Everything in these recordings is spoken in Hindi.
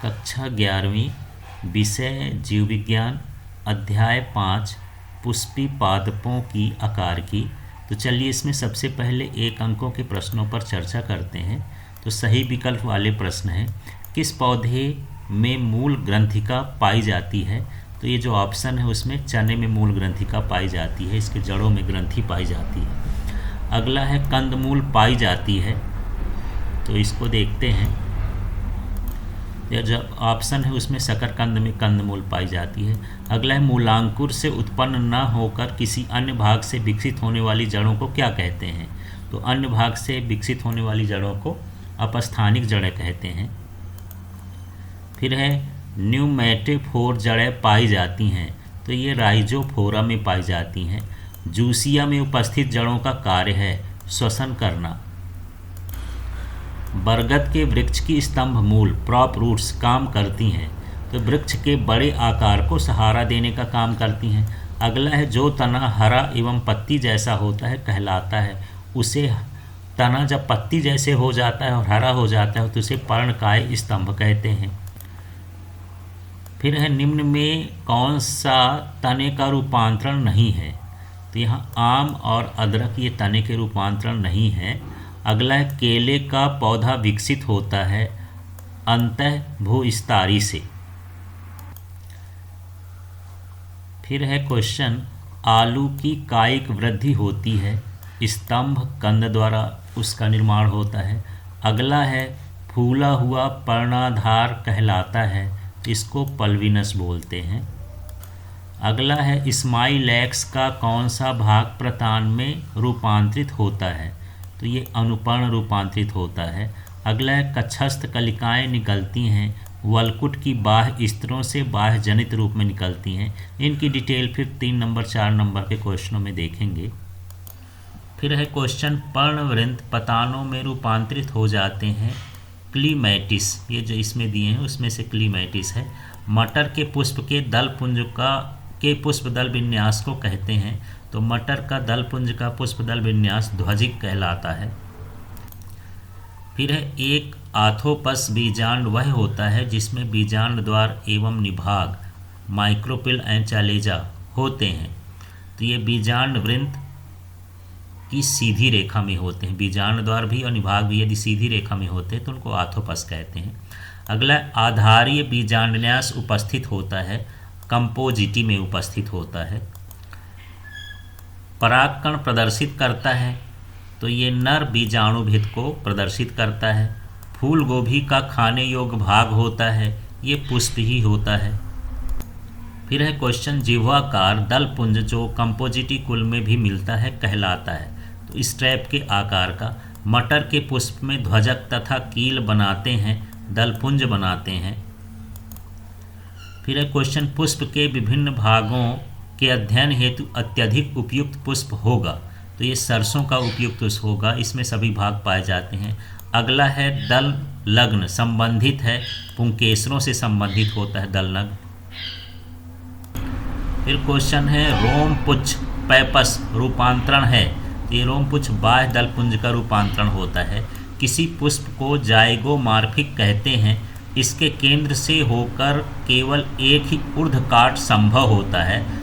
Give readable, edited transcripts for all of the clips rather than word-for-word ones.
कक्षा 11वीं, विषय जीव विज्ञान, अध्याय 5, पुष्पी पादपों की आकार की। तो चलिए इसमें सबसे पहले 1 अंकों के प्रश्नों पर चर्चा करते हैं। तो सही विकल्प वाले प्रश्न हैं, किस पौधे में मूल ग्रंथिका पाई जाती है? तो ये जो ऑप्शन है उसमें चने में मूल ग्रंथिका पाई जाती है, इसके जड़ों में ग्रंथि पाई जाती है। अगला है कंदमूल पाई जाती है, तो इसको देखते हैं। यह जो ऑप्शन है उसमें शकरकंद में कंदमूल पाई जाती है। अगला है मूलांकुर से उत्पन्न न होकर किसी अन्य भाग से विकसित होने वाली जड़ों को क्या कहते हैं? तो अन्य भाग से विकसित होने वाली जड़ों को अपस्थानिक जड़ें कहते हैं। फिर है न्यूमेटेफोर जड़ें पाई जाती हैं, तो ये राइजोफोरा में पाई जाती हैं। जूसिया में उपस्थित जड़ों का कार्य है श्वसन करना। बरगद के वृक्ष की स्तंभ मूल प्रॉप रूट्स काम करती हैं, तो वृक्ष के बड़े आकार को सहारा देने का काम करती हैं। अगला है जो तना हरा एवं पत्ती जैसा होता है कहलाता है, उसे तना जब पत्ती जैसे हो जाता है और हरा हो जाता है तो उसे पर्णकाय स्तंभ कहते हैं। फिर है निम्न में कौन सा तने का रूपांतरण नहीं है? तो यहाँ आम और अदरक ये तने के रूपांतरण नहीं है। अगला है केले का पौधा विकसित होता है अंतः भूस्तारी से। फिर है क्वेश्चन, आलू की कायिक वृद्धि होती है स्तंभ कंद द्वारा, उसका निर्माण होता है। अगला है फूला हुआ पर्णाधार कहलाता है, इसको पल्विनस बोलते हैं। अगला है स्माइलैक्स का कौन सा भाग प्रतान में रूपांतरित होता है? तो ये अनुपर्ण रूपांतरित होता है। अगला है कक्षस्थ कलिकाएँ निकलती हैं वलकुट की बाह्य स्तरों से बाह्य जनित रूप में निकलती हैं। इनकी डिटेल फिर 3 नंबर 4 नंबर के क्वेश्चनों में देखेंगे। फिर है क्वेश्चन, पर्णवृंत पतानों में रूपांतरित हो जाते हैं क्लीमैटिस, ये जो इसमें दिए हैं उसमें से क्लीमैटिस है। मटर के पुष्प के दल पुंज के पुष्प दल विन्यास को कहते हैं, तो मटर का दल पुंज का पुष्प दल विन्यास ध्वजिक कहलाता है। फिर है एक आथोपस बीजांड वह होता है जिसमें बीजांड द्वार एवं निभाग माइक्रोपिल एंड चालेजा होते हैं, तो ये बीजांड वृंत की सीधी रेखा में होते हैं। बीजांड द्वार भी और निभाग भी यदि सीधी रेखा में होते हैं तो उनको आथोपस कहते हैं। अगला आधारीय बीजांडन्यास उपस्थित होता है कंपोजिटी में उपस्थित होता है। परागकण प्रदर्शित करता है, तो ये नर बीजाणुभिद को प्रदर्शित करता है। फूल गोभी का खाने योग्य भाग होता है, ये पुष्प ही होता है। फिर है क्वेश्चन, जिह्वाकार दल पुंज जो कंपोजिटी कुल में भी मिलता है कहलाता है, तो स्ट्रैप के आकार का। मटर के पुष्प में ध्वजक तथा कील बनाते हैं, दलपुंज बनाते हैं। फिर है क्वेश्चन, पुष्प के विभिन्न भागों के अध्ययन हेतु अत्यधिक उपयुक्त पुष्प होगा, तो ये सरसों का उपयुक्त होगा, इसमें सभी भाग पाए जाते हैं। अगला है दल लग्न संबंधित है पुंकेसरों से संबंधित होता है दल लग्न। फिर क्वेश्चन है, रोम पुच्छ पैपस रूपांतरण है, तो ये रोम पुच्छ बाह्य दलपुंज का रूपांतरण होता है। किसी पुष्प को जाइगोमॉर्फिक कहते हैं, इसके केंद्र से होकर केवल एक ही ऊर्ध्वकाट संभव होता है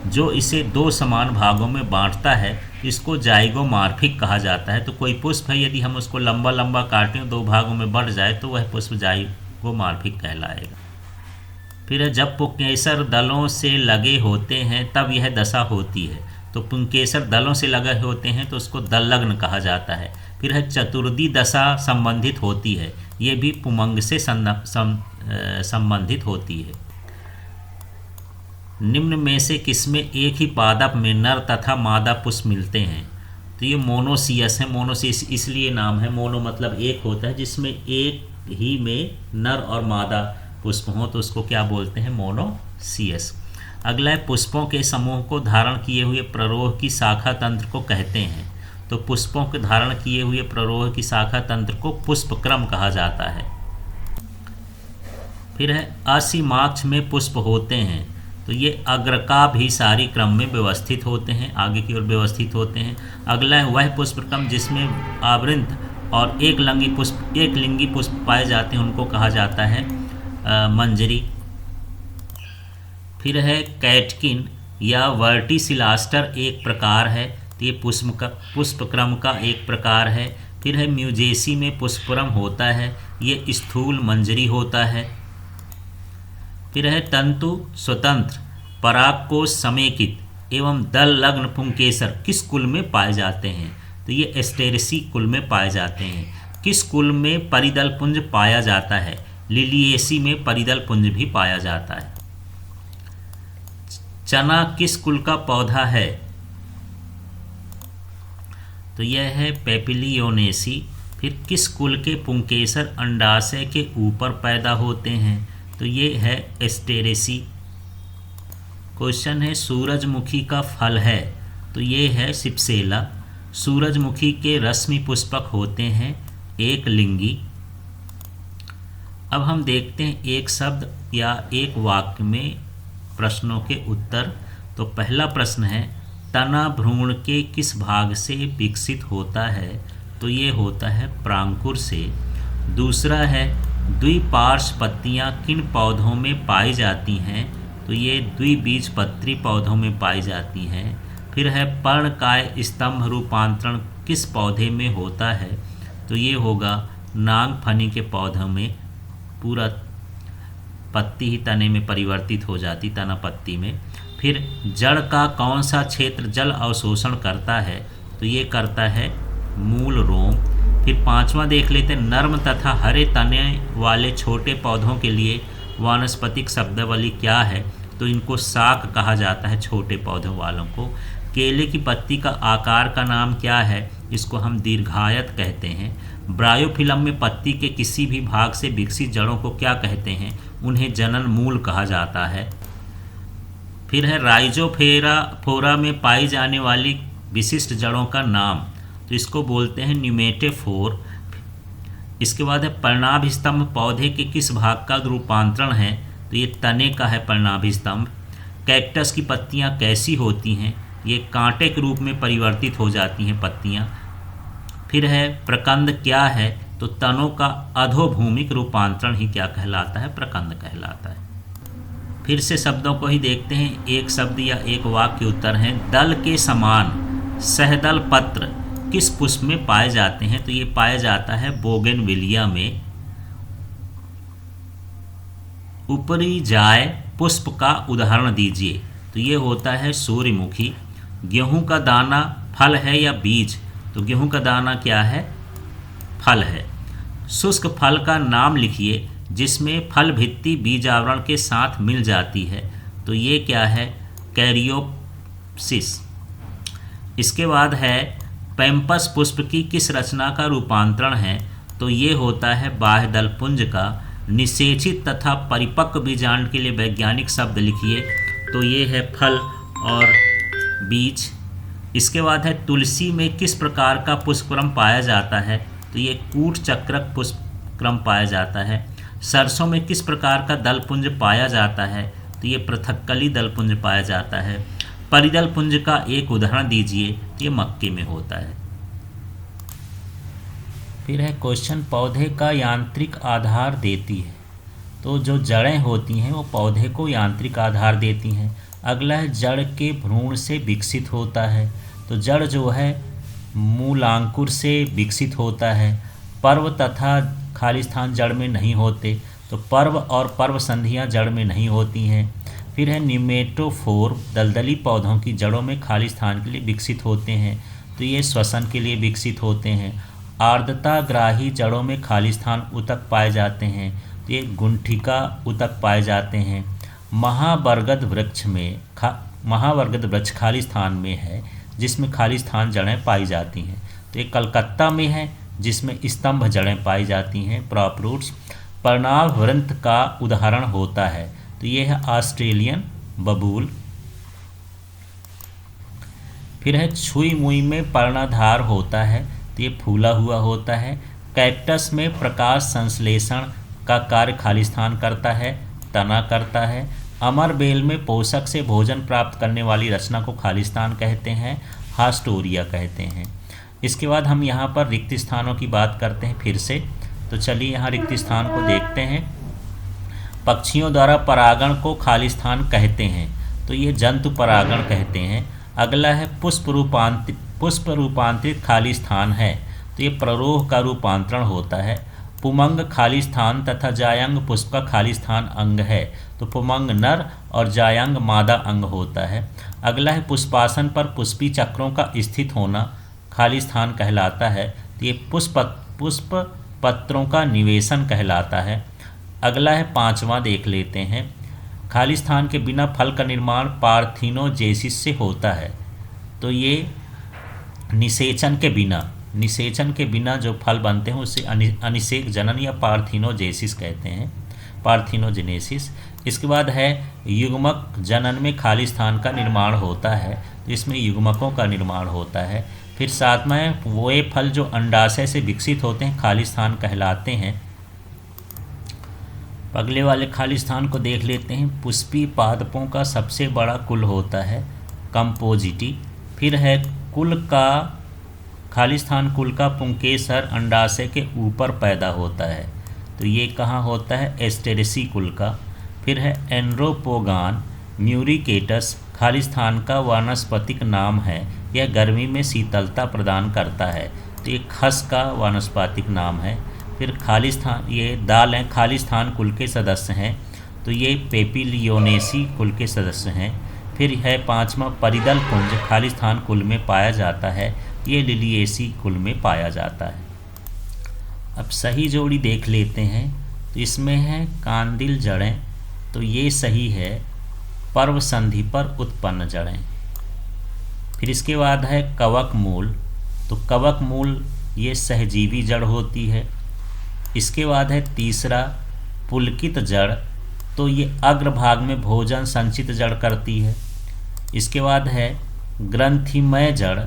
जो इसे 2 समान भागों में बांटता है, इसको जाइगोमॉर्फिक कहा जाता है। तो कोई पुष्प है यदि हम उसको लंबा लंबा काटें 2 भागों में बढ़ जाए तो वह पुष्प जाइगोमॉर्फिक कहलाएगा। फिर जब पुंकेसर दलों से लगे होते हैं तब यह दशा होती है, तो पुंकेसर दलों से लगे होते हैं तो उसको दलग्न कहा जाता है। फिर है चतुर्दी दशा संबंधित होती है, ये भी पुमंग से संबंधित होती है। निम्न में से किसमें एक ही पादप में नर तथा मादा पुष्प मिलते हैं? तो ये मोनोसियस है। मोनोसियस इसलिए नाम है, मोनो मतलब एक होता है, जिसमें एक ही में नर और मादा पुष्प हों तो उसको क्या बोलते हैं? मोनोसियस। अगला है पुष्पों के समूह को धारण किए हुए प्ररोह की शाखा तंत्र को कहते हैं, तो पुष्पों के धारण किए हुए प्ररोह की शाखा तंत्र को पुष्पक्रम कहा जाता है। फिर है असीमाक्ष में पुष्प होते हैं, तो ये अग्रकाभिसारी क्रम में व्यवस्थित होते हैं, आगे की ओर व्यवस्थित होते हैं। अगला है वह पुष्पक्रम जिसमें आवृंत और एक लिंगी पुष्प पाए जाते हैं, उनको कहा जाता है मंजरी। फिर है कैटकिन या वर्टिसिलास्टर एक प्रकार है, तो ये पुष्पक्रम का एक प्रकार है। फिर है म्यूजेसी में पुष्पक्रम होता है, ये स्थूल मंजरी होता है। फिर है तंतु स्वतंत्र परागकोश समेकित एवं दल लग्न पुंकेसर किस कुल में पाए जाते हैं, तो ये एस्टेरेसी कुल में पाए जाते हैं। किस कुल में परिदल पुंज पाया जाता है, लिलिएसी में परिदल पुंज भी पाया जाता है। चना किस कुल का पौधा है, तो यह है पेपिलियोनेसी। फिर किस कुल के पुंकेसर अंडाशय के ऊपर पैदा होते हैं, तो ये है एस्टेरेसी। क्वेश्चन है सूरजमुखी का फल है, तो ये है सिप्सेला। सूरजमुखी के रश्मि पुष्पक होते हैं, एक लिंगी। अब हम देखते हैं एक शब्द या एक वाक्य में प्रश्नों के उत्तर। तो पहला प्रश्न है तना भ्रूण के किस भाग से विकसित होता है, तो ये होता है प्रांकुर से। दूसरा है द्विपार्श्व पत्तियाँ किन पौधों में पाई जाती हैं, तो ये द्विबीजपत्री पौधों में पाई जाती हैं। फिर है पर्णकाय स्तंभ रूपांतरण किस पौधे में होता है, तो ये होगा नागफनी के पौधों में। पूरा पत्ती ही तने में परिवर्तित हो जाती, तना पत्ती में। फिर जड़ का कौन सा क्षेत्र जल अवशोषण करता है, तो ये करता है मूल रोम। फिर पांचवा देख लेते हैं नर्म तथा हरे तने वाले छोटे पौधों के लिए वानस्पतिक शब्दावली क्या है, तो इनको शाक कहा जाता है छोटे पौधों वालों को। केले की पत्ती का आकार का नाम क्या है, इसको हम दीर्घायत कहते हैं। ब्रायोफिलम में पत्ती के किसी भी भाग से विकसित जड़ों को क्या कहते हैं, उन्हें जनन मूल कहा जाता है। फिर है राइजोफोरा में पाई जाने वाली विशिष्ट जड़ों का नाम, तो इसको बोलते हैं न्यूमेटेफोर। इसके बाद है पर्णाभ स्तंभ पौधे के किस भाग का रूपांतरण है, तो ये तने का है पर्णाभ स्तंभ। कैक्टस की पत्तियां कैसी होती हैं, ये कांटे के रूप में परिवर्तित हो जाती हैं पत्तियां। फिर है प्रकंद क्या है, तो तनों का अधोभूमिक रूपांतरण ही क्या कहलाता है, प्रकंद कहलाता है। फिर से शब्दों को ही देखते हैं, एक शब्द या एक वाक्य उत्तर हैं। दल के समान सहदल पत्र किस पुष्प में पाए जाते हैं, तो ये पाया जाता है बोगेनविलिया में। ऊपरी जाय पुष्प का उदाहरण दीजिए, तो ये होता है सूर्यमुखी। गेहूं का दाना फल है या बीज, तो गेहूं का दाना क्या है, फल है। शुष्क फल का नाम लिखिए जिसमें फल भित्ति बीज आवरण के साथ मिल जाती है, तो ये क्या है, कैरियोप्सिस। इसके बाद है पैम्पस पुष्प की किस रचना का रूपांतरण है, तो ये होता है बाह्य दल पुंज का। निषेचित तथा परिपक्व बीजांड के लिए वैज्ञानिक शब्द लिखिए, तो ये है फल और बीज। इसके बाद है तुलसी में किस प्रकार का पुष्पक्रम पाया जाता है, तो ये कूट चक्रक पुष्पक्रम पाया जाता है। सरसों में किस प्रकार का दलपुंज पाया जाता है, तो ये पृथक्कली दलपुंज पाया जाता है। परिदल पुंज का एक उदाहरण दीजिए, तो ये मक्के में होता है। फिर है क्वेश्चन पौधे का यांत्रिक आधार देती है, तो जो जड़ें होती हैं वो पौधे को यांत्रिक आधार देती हैं। अगला है जड़ के भ्रूण से विकसित होता है, तो जड़ जो है मूलांकुर से विकसित होता है। पर्व तथा खाली स्थान जड़ में नहीं होते, तो पर्व और पर्व संधियाँ जड़ में नहीं होती हैं। फिर है न्यूमेटोफोर दलदली पौधों की जड़ों में खाली स्थान के लिए विकसित होते हैं, तो ये श्वसन के लिए विकसित होते हैं। आर्द्रताग्राही जड़ों में खाली स्थान उतक पाए जाते हैं, तो ये गुंठिका उतक पाए जाते हैं। महाबरगद वृक्ष खाली स्थान में है, जिसमें खाली स्थान जड़ें पाई जाती हैं, तो ये कलकत्ता में है जिसमें स्तंभ जड़ें पाई जाती हैं, प्रॉपरूट्स। पर्णाभ वृंत का उदाहरण होता है, तो ये है ऑस्ट्रेलियन बबूल। फिर है छुई मुई में पर्णाधार होता है, तो ये फूला हुआ होता है। कैक्टस में प्रकाश संश्लेषण का कार्य खाली स्थान करता है, तना करता है। अमर बेल में पोषक से भोजन प्राप्त करने वाली रचना को खाली स्थान कहते हैं, हास्टोरिया कहते हैं। इसके बाद हम यहाँ पर रिक्त स्थानों की बात करते हैं फिर से, तो चलिए यहाँ रिक्त स्थान को देखते हैं। पक्षियों द्वारा परागण को खालिस्थान कहते हैं, तो ये जंतु परागण कहते हैं। अगला है पुष्प रूपांतरित खालिस्थान है, तो ये प्ररोह का रूपांतरण होता है। पुमंग खालिस्थान तथा जायंग पुष्प का खालिस्थान अंग है, तो पुमंग नर और जायंग मादा अंग होता है। अगला है पुष्पासन पर पुष्पी चक्रों का स्थित होना खालिस्थान कहलाता है, तो ये पुष्प पत्रों का निवेशन कहलाता है। अगला है 5वां देख लेते हैं। खालिस्थान के बिना फल का निर्माण पार्थिनोजेसिस से होता है, तो ये निषेचन के बिना जो फल बनते हैं उसे अनिषेक जनन या पार्थिनोजेसिस कहते हैं, पार्थिनोजेनेसिस। इसके बाद है युग्मक जनन में खालिस्थान का निर्माण होता है, तो इसमें युग्मकों का निर्माण होता है। फिर 7वां है वे फल जो अंडाशय से विकसित होते हैं खालिस्थान कहलाते हैं। अगले वाले खालिस्थान को देख लेते हैं। पुष्पी पादपों का सबसे बड़ा कुल होता है कंपोजिटी। फिर है खालिस्थान कुल का पुंकेसर अंडाशय के ऊपर पैदा होता है, तो ये कहाँ होता है? एस्टेरेसी कुल का। फिर है एंड्रोपोगान म्यूरिकेटस खालिस्थान का वानस्पतिक नाम है, यह गर्मी में शीतलता प्रदान करता है, तो ये खस का वानस्पतिक नाम है। फिर खालिस्थान, ये दाल हैं खालिस्थान कुल के सदस्य हैं, तो ये पेपिलियोनेसी कुल के सदस्य हैं। फिर है 5वां परिदल पुंज खालिस्थान कुल में पाया जाता है, ये लिलिएसी कुल में पाया जाता है। अब सही जोड़ी देख लेते हैं, तो इसमें है कांदिल जड़ें, तो ये सही है पर्व संधि पर उत्पन्न जड़ें। फिर इसके बाद है कवक मूल, तो कवक मूल ये सहजीवी जड़ होती है। इसके बाद है तीसरा पुलकित जड़, तो ये अग्रभाग में भोजन संचित जड़ करती है। इसके बाद है ग्रंथिमय जड़,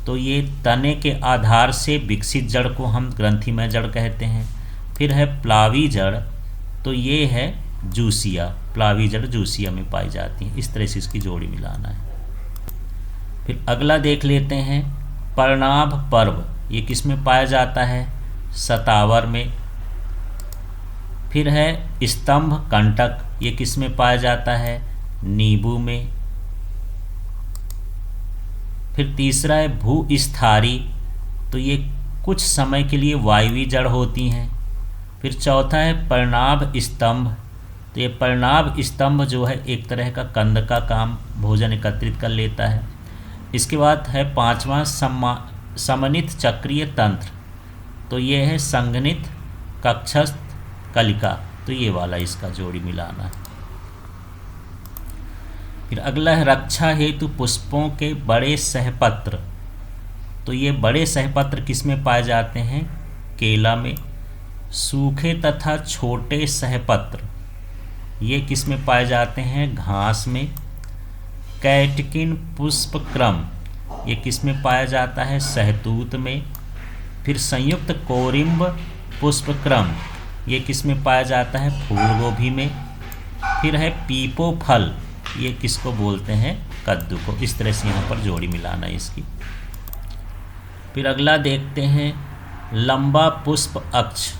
तो ये तने के आधार से विकसित जड़ को हम ग्रंथिमय जड़ कहते हैं। फिर है प्लावी जड़, तो ये है जूसिया, प्लावी जड़ जूसिया में पाई जाती है। इस तरह से इसकी जोड़ी मिलाना है। फिर अगला देख लेते हैं पर्णाभ पर्व, ये किस में पाया जाता है? सतावर में। फिर है स्तंभ कंटक, ये किस में पाया जाता है? नींबू में। फिर तीसरा है भूस्थारी, तो ये कुछ समय के लिए वायवी जड़ होती हैं। फिर चौथा है पर्णाभ स्तंभ, तो ये पर्णाभ स्तंभ जो है एक तरह का कंद का काम भोजन एकत्रित कर लेता है। इसके बाद है 5वां समन्वित चक्रीय तंत्र, तो ये है संघनित कक्षस्थ कलिका, तो ये वाला इसका जोड़ी मिलाना है। फिर अगला है रक्षा हेतु पुष्पों के बड़े सहपत्र, तो ये बड़े सहपत्र किस में पाए जाते हैं? केला में। सूखे तथा छोटे सहपत्र ये किस में पाए जाते हैं? घास में। कैटकिन पुष्पक्रम ये किस में पाया जाता है? सहतूत में। फिर संयुक्त कोरिम्ब पुष्पक्रम ये किस में पाया जाता है? फूल गोभी में। फिर है पीपो फल, ये किसको बोलते हैं? कद्दू को। इस तरह से यहाँ पर जोड़ी मिलाना है इसकी। फिर अगला देखते हैं लंबा पुष्प अक्ष,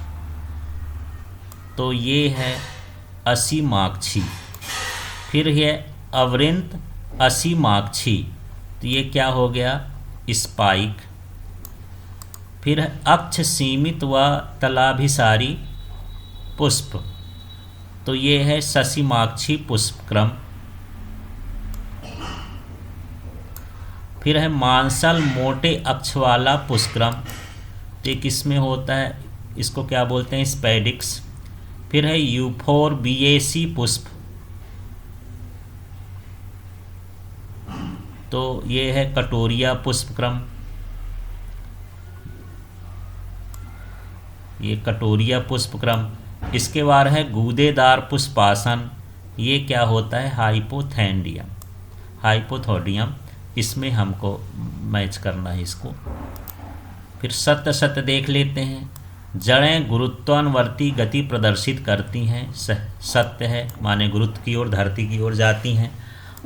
तो ये है असीमाक्षी। फिर है अवृंत असीमाक्षी, तो ये क्या हो गया? स्पाइक। फिर है अक्ष सीमित व तलाभिसारी पुष्प, तो ये है ससीमाक्षी पुष्पक्रम। फिर है मांसल मोटे अक्ष वाला पुष्पक्रम, तो ये किस में होता है? इसको क्या बोलते हैं? स्पेडिक्स। फिर है यूफोरबिएसी पुष्प, तो ये है कटोरिया पुष्पक्रम, ये कटोरिया पुष्पक्रम। इसके बाद है गूदेदार पुष्पासन, ये क्या होता है? हाइपोथोडियम, इसमें हमको मैच करना है इसको। फिर सत्य देख लेते हैं। जड़ें गुरुत्वानुवर्ती गति प्रदर्शित करती हैं, सत्य है, माने गुरुत्व की ओर, धरती की ओर जाती हैं।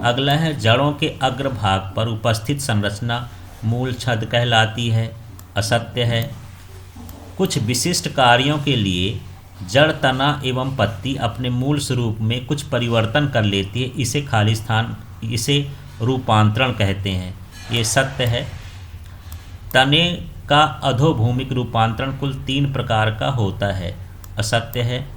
अगला है जड़ों के अग्रभाग पर उपस्थित संरचना मूल छद कहलाती है, असत्य है। कुछ विशिष्ट कार्यों के लिए जड़, तना एवं पत्ती अपने मूल स्वरूप में कुछ परिवर्तन कर लेती है, इसे रूपांतरण कहते हैं। ये सत्य है। तने का अधोभूमिक रूपांतरण कुल 3 प्रकार का होता है। असत्य है।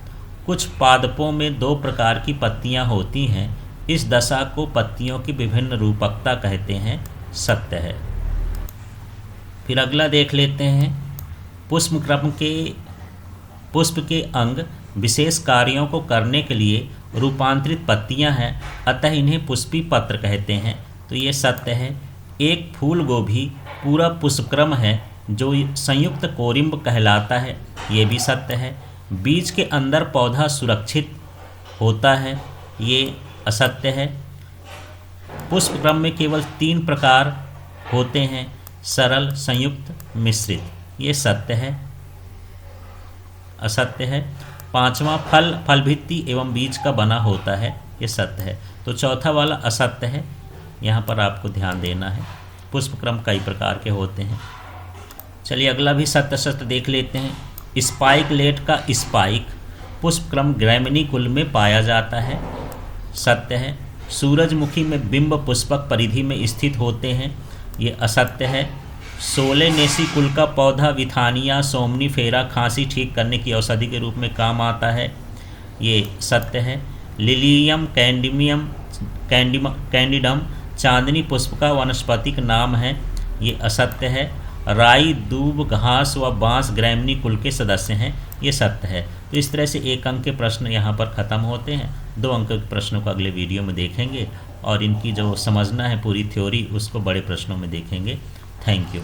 कुछ पादपों में 2 प्रकार की पत्तियां होती हैं, इस दशा को पत्तियों की विभिन्न रूपकता कहते हैं। सत्य है। फिर अगला देख लेते हैं। पुष्प के अंग विशेष कार्यों को करने के लिए रूपांतरित पत्तियां हैं, अतः इन्हें पुष्पी पत्र कहते हैं। तो ये सत्य है। एक फूल गोभी पूरा पुष्पक्रम है जो संयुक्त कोरिम्ब कहलाता है। ये भी सत्य है। बीज के अंदर पौधा सुरक्षित होता है। ये असत्य है। पुष्पक्रम में केवल 3 प्रकार होते हैं, सरल, संयुक्त, मिश्रित। ये सत्य है। असत्य है। 5वां फल भित्ति एवं बीज का बना होता है। ये सत्य है। तो चौथा वाला असत्य है, यहाँ पर आपको ध्यान देना है। पुष्पक्रम कई प्रकार के होते हैं। चलिए अगला भी सत्य असत्य देख लेते हैं। स्पाइकलेट का स्पाइक पुष्पक्रम ग्रैमिनी कुल में पाया जाता है। सत्य है। सूरजमुखी में बिंब पुष्पक परिधि में स्थित होते हैं। ये असत्य है। सोलेनेसी कुल का पौधा विथानिया सोमनीफेरा खांसी ठीक करने की औषधि के रूप में काम आता है। ये सत्य है। लिलियम कैंडिडम चांदनी पुष्प का वानस्पतिक नाम है। ये असत्य है। राई, दूब, घास व बांस ग्रैमिनी कुल के सदस्य हैं। ये सत्य है। तो इस तरह से 1 अंक के प्रश्न यहाँ पर ख़त्म होते हैं। 2 अंक के प्रश्नों को अगले वीडियो में देखेंगे और इनकी जो समझना है पूरी थ्योरी उसको बड़े प्रश्नों में देखेंगे। Thank you.